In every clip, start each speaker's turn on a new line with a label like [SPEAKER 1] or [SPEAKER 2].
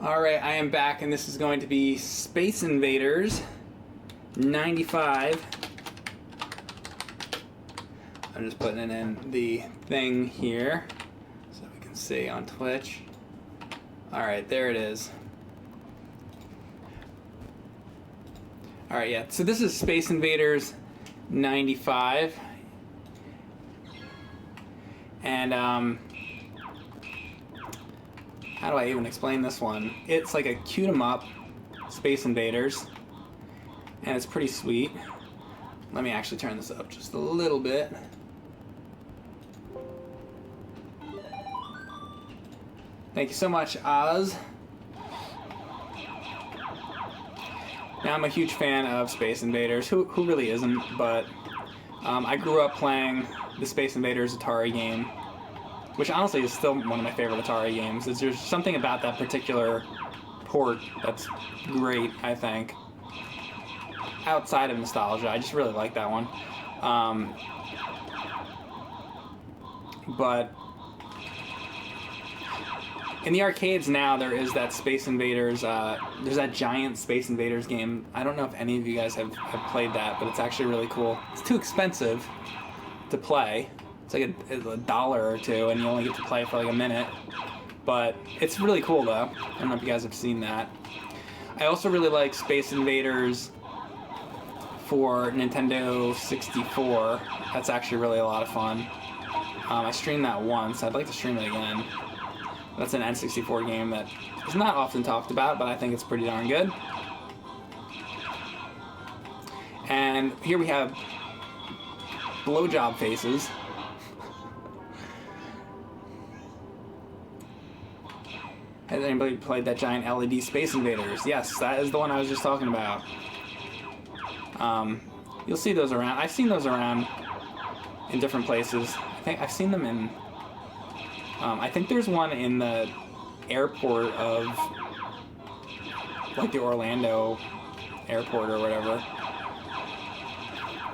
[SPEAKER 1] Alright, I am back, and this is going to be Space Invaders 95. I'm just putting it in the thing here so we can see on Twitch. Alright, there it is. Alright, yeah, so this is Space Invaders 95. And, how do I even explain this one? It's like a cute 'em up Space Invaders, and it's pretty sweet. Let me actually turn this up just a little bit. Thank you so much, Oz. Now, I'm a huge fan of Space Invaders. Who really isn't? But I grew up playing the Space Invaders Atari game, which honestly is still one of my favorite Atari games. There's something about that particular port that's great, I think. Outside of nostalgia, I just really like that one. But in the arcades now, there is that Space Invaders, there's that giant Space Invaders game. I don't know if any of you guys have played that, but it's actually really cool. It's too expensive to play. It's like a dollar or two, and you only get to play for like a minute. But it's really cool, though. I don't know if you guys have seen that. I also really like Space Invaders for Nintendo 64. That's actually really a lot of fun. I streamed that once. I'd like to stream it again. That's an N64 game that is not often talked about, but I think it's pretty darn good. And here we have blowjob faces. Has anybody played that giant LED Space Invaders? Yes, that is the one I was just talking about. You'll see those around. I've seen those around in different places. I think I've seen them in... I think there's one in the airport of... like the Orlando airport or whatever.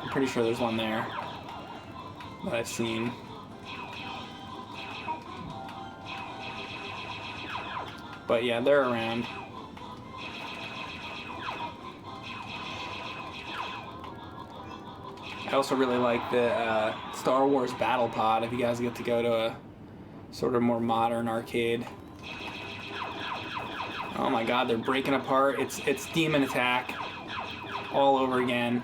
[SPEAKER 1] I'm pretty sure there's one there that I've seen. But yeah, they're around. I also really like the Star Wars Battle Pod, if you guys get to go to a sort of more modern arcade. Oh my god, they're breaking apart. It's Demon Attack all over again.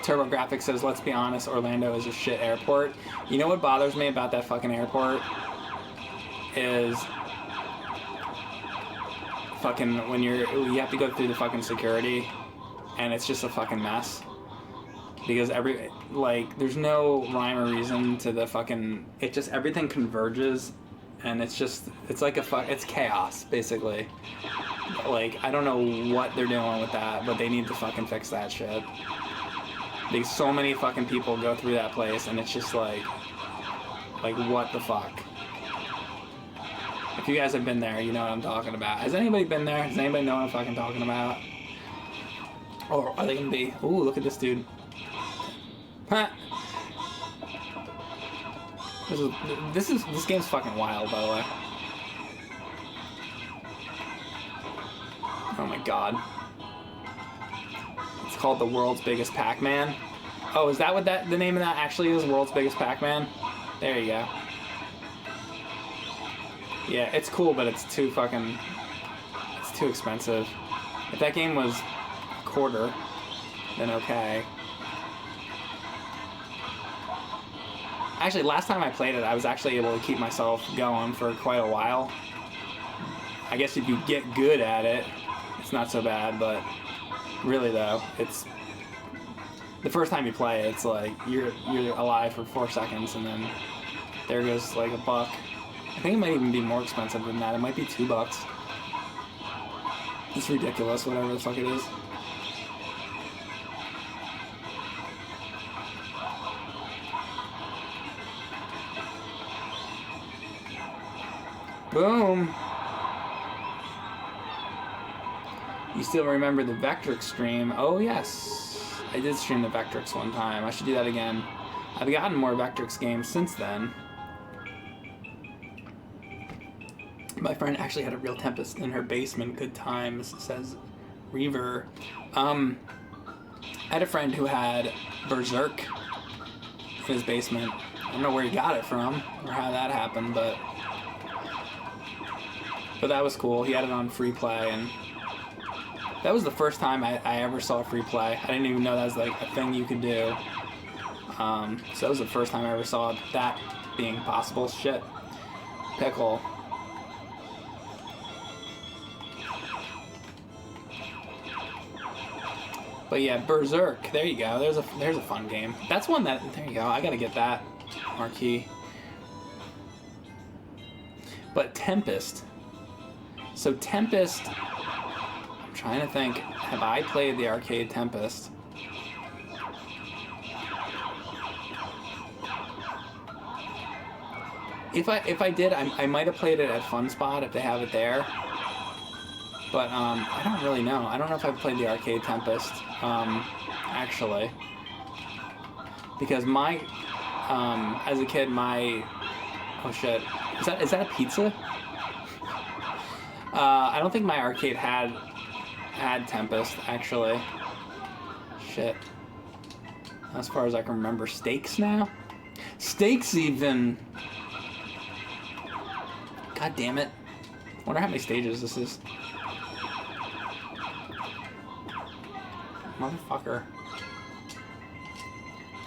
[SPEAKER 1] TurboGrafx says, let's be honest, Orlando is a shit airport. You know what bothers me about that fucking airport? Is fucking when you have to go through the fucking security, and it's just a fucking mess. Because there's no rhyme or reason to the fucking, everything converges, and it's like it's chaos, basically. Like, I don't know what they're doing with that, but they need to fucking fix that shit. Because so many fucking people go through that place, and it's just like what the fuck? If you guys have been there, you know what I'm talking about. Has anybody been there? Does anybody know what I'm fucking talking about? Or are they gonna be? Ooh, look at this dude. Huh. This game's fucking wild, by the way. Oh my god. It's called the world's biggest PacMan. Oh, is that what the name of that actually is? World's biggest PacMan? There you go. Yeah, it's cool, but it's too expensive. If that game was a quarter, then okay. Actually, last time I played it, I was actually able to keep myself going for quite a while. I guess if you get good at it, it's not so bad, but really though, it's the first time you play it, it's like you're alive for 4 seconds, and then there goes like $1. I think it might even be more expensive than that. It might be $2. It's ridiculous, whatever the fuck it is. Boom. You still remember the Vectrix stream? Oh, yes. I did stream the Vectrix one time. I should do that again. I've gotten more Vectrix games since then. My friend actually had a real Tempest in her basement. Good times, says Reaver. I had a friend who had Berserk in his basement. I don't know where he got it from or how that happened, but that was cool. He had it on free play, and that was the first time I ever saw free play. I didn't even know that was like a thing you could do. So that was the first time I ever saw that being possible. Shit. Pickle. But yeah, Berserk. There you go. There's a fun game. That's one that. There you go. I gotta get that marquee. But Tempest. So Tempest. I'm trying to think. Have I played the arcade Tempest? If I did, I might have played it at Fun Spot if they have it there. But I don't really know. I don't know if I've played the arcade Tempest, actually. Because my, as a kid, my, oh shit, is that a pizza? I don't think my arcade had Tempest, actually. Shit. As far as I can remember, Stakes now? Stakes even! God damn it. I wonder how many stages this is. Motherfucker.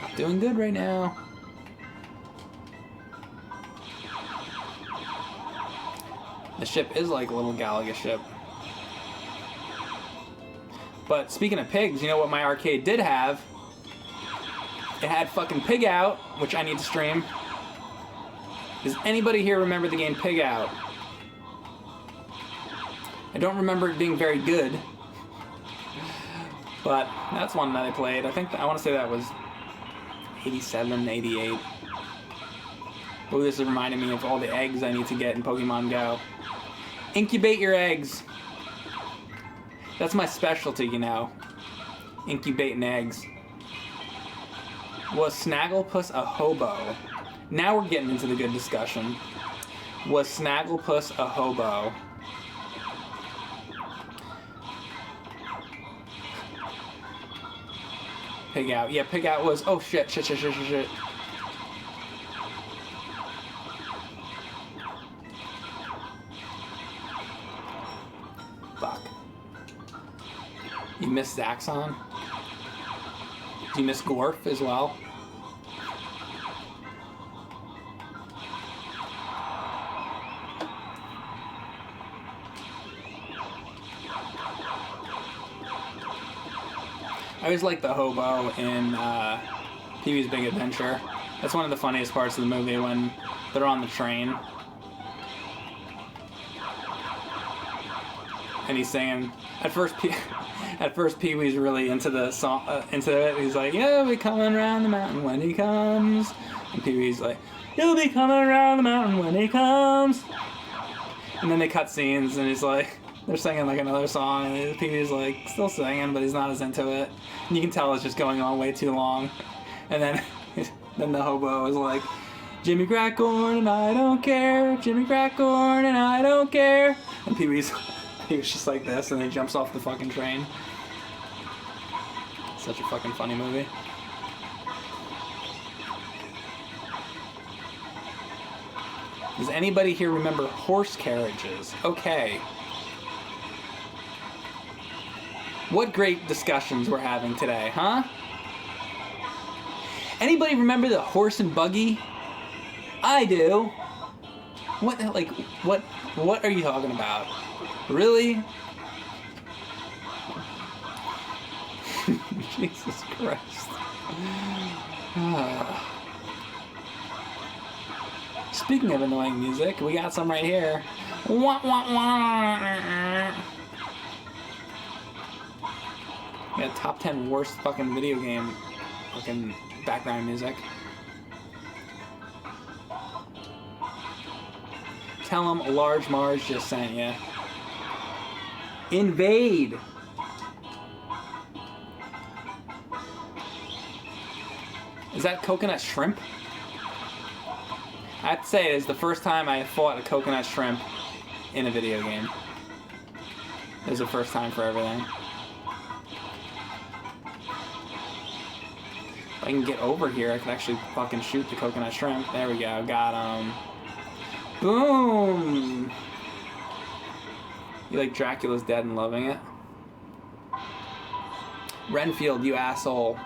[SPEAKER 1] Not doing good right now. The ship is like a little Galaga ship. But speaking of pigs, you know what my arcade did have? It had fucking Pig Out, which I need to stream. Does anybody here remember the game Pig Out? I don't remember it being very good. But that's one that I played. I want to say that was 87, 88. Oh, this is reminding me of all the eggs I need to get in Pokemon Go. Incubate your eggs. That's my specialty, you know. Incubating eggs. Was Snagglepuss a hobo? Now we're getting into the good discussion. Was Snagglepuss a hobo? Pig Out. Yeah, Pig Out was... Oh, shit. Fuck. You missed Zaxxon? Did you miss Gorf as well? I always like the hobo in Pee-wee's Big Adventure. That's one of the funniest parts of the movie when they're on the train. And he's singing. At first Pee-wee's really into the song, into it. He's like, "Yeah, we coming around the mountain when he comes." And Pee-wee's like, "You'll be coming around the mountain when he comes." And then they cut scenes, and he's like, they're singing like another song, and Pee-wee's like still singing, but he's not as into it. And you can tell it's just going on way too long. And then the hobo is like, "Jimmy Crackcorn and I don't care, Jimmy Crackcorn and I don't care." And Pee-wee's just like this, and he jumps off the fucking train. Such a fucking funny movie. Does anybody here remember horse carriages? Okay. What great discussions we're having today, huh? Anybody remember the horse and buggy? I do. What are you talking about? Really? Jesus Christ. Speaking of annoying music, we got some right here. Wah, wah, wah. Yeah, top 10 worst fucking video game fucking background music. Tell them Large Marge just sent you. Invade. Is that coconut shrimp? I have to say, it is the first time I fought a coconut shrimp in a video game. It was the first time for everything. If I can get over here, I can actually fucking shoot the coconut shrimp. There we go, got him. Boom! You like Dracula's Dead and loving it? Renfield, you asshole.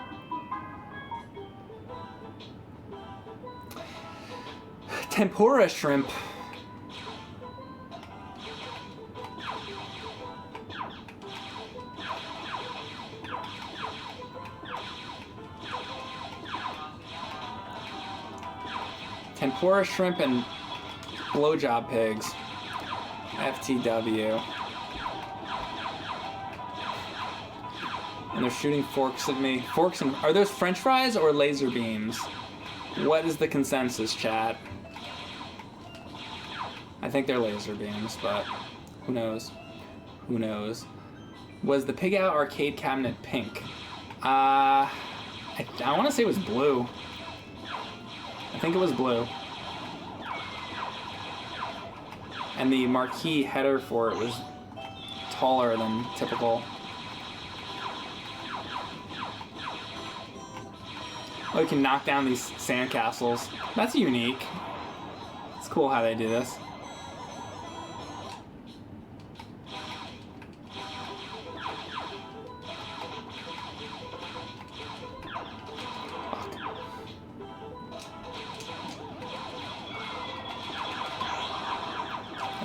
[SPEAKER 1] Tempura shrimp. Tempura shrimp and blowjob pigs. FTW. And they're shooting forks at me. Forks and... Are those French fries or laser beams? What is the consensus, chat? I think they're laser beams, but who knows? Who knows? Was the Pig Out arcade cabinet pink? I want to say it was blue. I think it was blue. And the marquee header for it was taller than typical. Oh, you can knock down these sandcastles. That's unique. It's cool how they do this.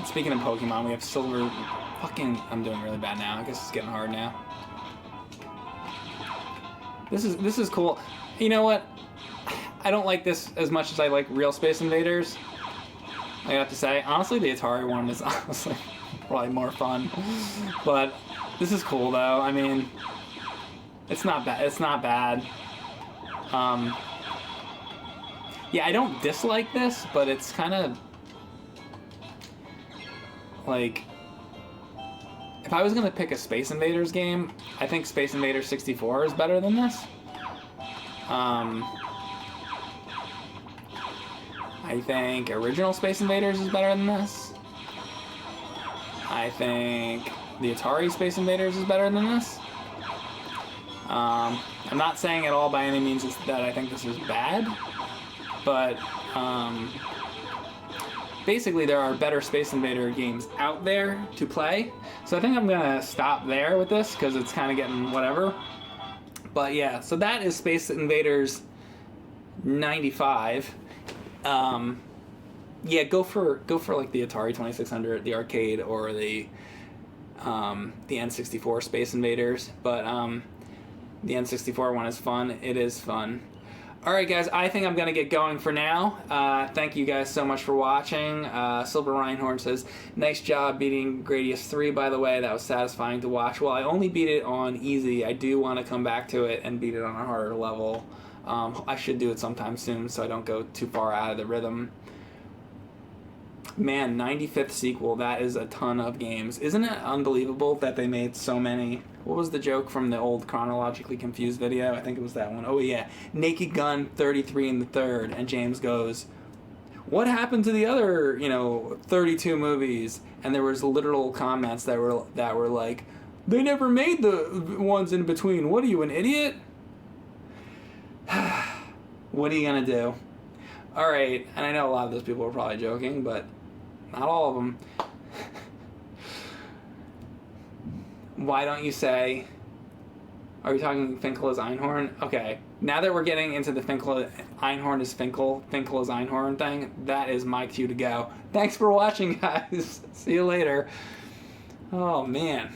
[SPEAKER 1] Speaking of Pokemon, we have Silver... Fucking... I'm doing really bad now. I guess it's getting hard now. This is cool. You know what? I don't like this as much as I like real Space Invaders. I have to say. Honestly, the Atari one is honestly probably more fun. But this is cool, though. I mean... It's not bad. It's not bad. Yeah, I don't dislike this, but it's kind of... Like, if I was going to pick a Space Invaders game, I think Space Invaders 64 is better than this. I think original Space Invaders is better than this. I think the Atari Space Invaders is better than this. I'm not saying at all by any means that I think this is bad, but basically there are better Space Invader games out there to play. So I think I'm gonna stop there with this because it's kind of getting whatever. But yeah, so that is Space Invaders 95. Yeah, go for like the Atari 2600, the arcade, or the N64 Space Invaders. But the N64 one is fun. It is fun. Alright guys, I think I'm going to get going for now. Thank you guys so much for watching. Silver Reinhorn says, nice job beating Gradius 3, by the way. That was satisfying to watch. Well, I only beat it on easy. I do want to come back to it and beat it on a harder level. I should do it sometime soon so I don't go too far out of the rhythm. Man, 95th sequel, that is a ton of games. Isn't it unbelievable that they made so many? What was the joke from the old Chronologically Confused video? I think it was that one. Oh yeah, Naked Gun 33 in the third, and James goes, what happened to the other, 32 movies? And there was literal comments that were like, they never made the ones in between. What are you, an idiot? What are you gonna do? Alright, and I know a lot of those people were probably joking, but not all of them. Why don't you say... Are we talking Finkel as Einhorn? Okay, now that we're getting into the Finkel, Einhorn is Finkel, Finkel as Einhorn thing, that is my cue to go. Thanks for watching, guys. See you later. Oh, man.